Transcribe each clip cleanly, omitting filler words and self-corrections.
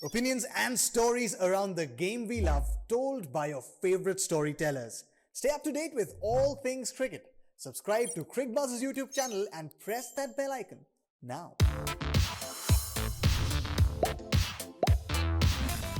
Opinions and stories around the game we love, told by your favorite storytellers. Stay up to date with all things cricket. Subscribe to Cricbuzz's YouTube channel and press that bell icon now.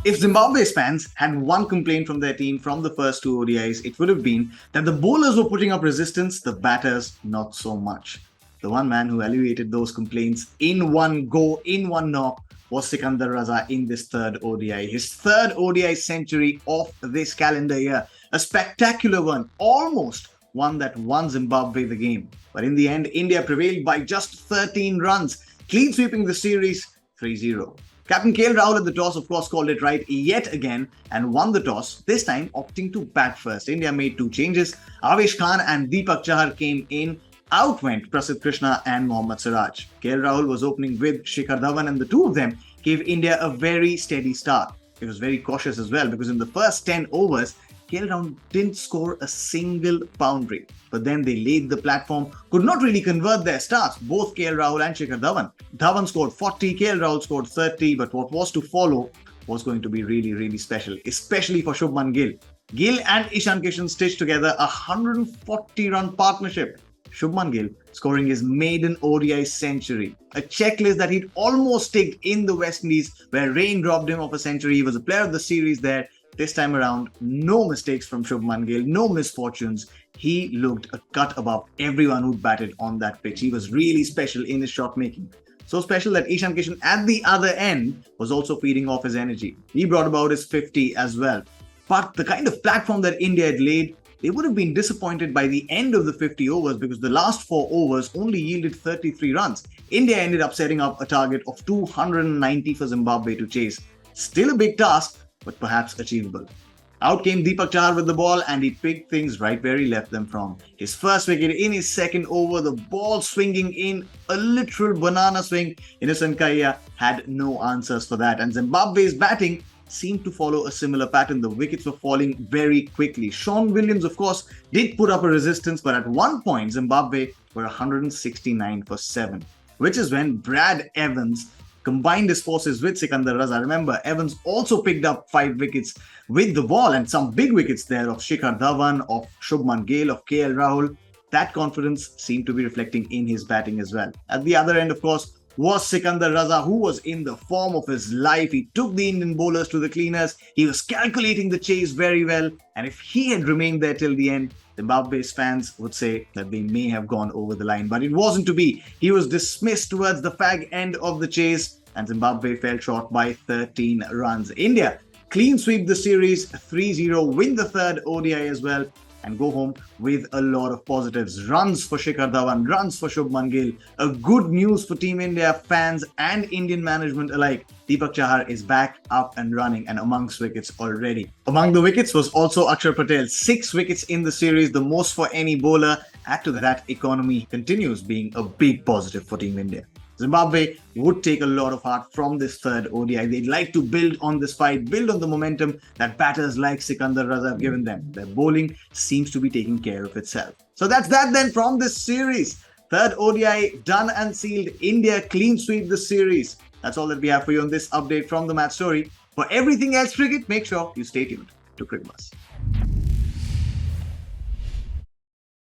If Zimbabwe's fans had one complaint from their team from the first two ODIs, it would have been that the bowlers were putting up resistance, the batters not so much. The one man who alleviated those complaints in one go, in one knock, was Sikandar Raza in this third ODI. His third ODI century of this calendar year. A spectacular one, almost one that won Zimbabwe the game. But in the end, India prevailed by just 13 runs, clean sweeping the series 3-0. Captain Rahul at the toss, of course, called it right yet again and won the toss, this time opting to bat first. India made two changes. Avesh Khan and Deepak Chahar came in. Out went Prasidh Krishna and Mohammad Siraj. Rahul was opening with Shikhar Dhawan, and the two of them gave India a very steady start. It was very cautious as well because in the first 10 overs, Rahul didn't score a single boundary. But then they laid the platform, could not really convert their starts, both Rahul and Shikhar Dhawan. Dhawan scored 40, Rahul scored 30, but what was to follow was going to be really, really special, especially for Shubman Gill. Gill and Ishan Kishan stitched together a 140-run partnership. Shubman Gill scoring his maiden ODI century, a checklist that he'd almost ticked in the West Indies where rain robbed him of a century. He was a player of the series there. This time around, no mistakes from Shubman Gill, no misfortunes. He looked a cut above everyone who'd batted on that pitch. He was really special in his shot making. So special that Ishan Kishan at the other end was also feeding off his energy. He brought about his 50 as well. But the kind of platform that India had laid, they would have been disappointed by the end of the 50 overs because the last 4 overs only yielded 33 runs. India ended up setting up a target of 290 for Zimbabwe to chase. Still a big task, but perhaps achievable. Out came Deepak Chahar with the ball and he picked things right where he left them from. His first wicket in his second over, the ball swinging in a literal banana swing. Innocent Kaiya had no answers for that, and Zimbabwe's batting seemed to follow a similar pattern. The wickets were falling very quickly. Sean Williams, of course, did put up a resistance, but at one point, Zimbabwe were 169 for 7, which is when Brad Evans combined his forces with Sikandar Raza. Remember, Evans also picked up 5 wickets with the ball and some big wickets there of Shikhar Dhawan, of Shubman Gill, of Rahul. That confidence seemed to be reflecting in his batting as well. At the other end, of course, was Sikandar Raza, who was in the form of his life. He took the Indian bowlers to the cleaners. He was calculating the chase very well. And if he had remained there till the end, Zimbabwe's fans would say that they may have gone over the line. But it wasn't to be. He was dismissed towards the fag end of the chase, and Zimbabwe fell short by 13 runs. India clean sweep the series 3-0, win the third ODI as well, and go home with a lot of positives. Runs for Shikhar Dhawan, runs for Shubman Gill. A good news for Team India fans and Indian management alike. Deepak Chahar is back up and running and amongst wickets already. Among the wickets was also Akshar Patel. 6 wickets in the series, the most for any bowler. Add to that, economy continues being a big positive for Team India. Zimbabwe would take a lot of heart from this third ODI. They'd like to build on this fight, build on the momentum that batters like Sikandar Raza have given them. Their bowling seems to be taking care of itself. So that's that then from this series. Third ODI done and sealed. India clean sweep the series. That's all that we have for you on this update from the match story. For everything else cricket, make sure you stay tuned to Cricbuzz.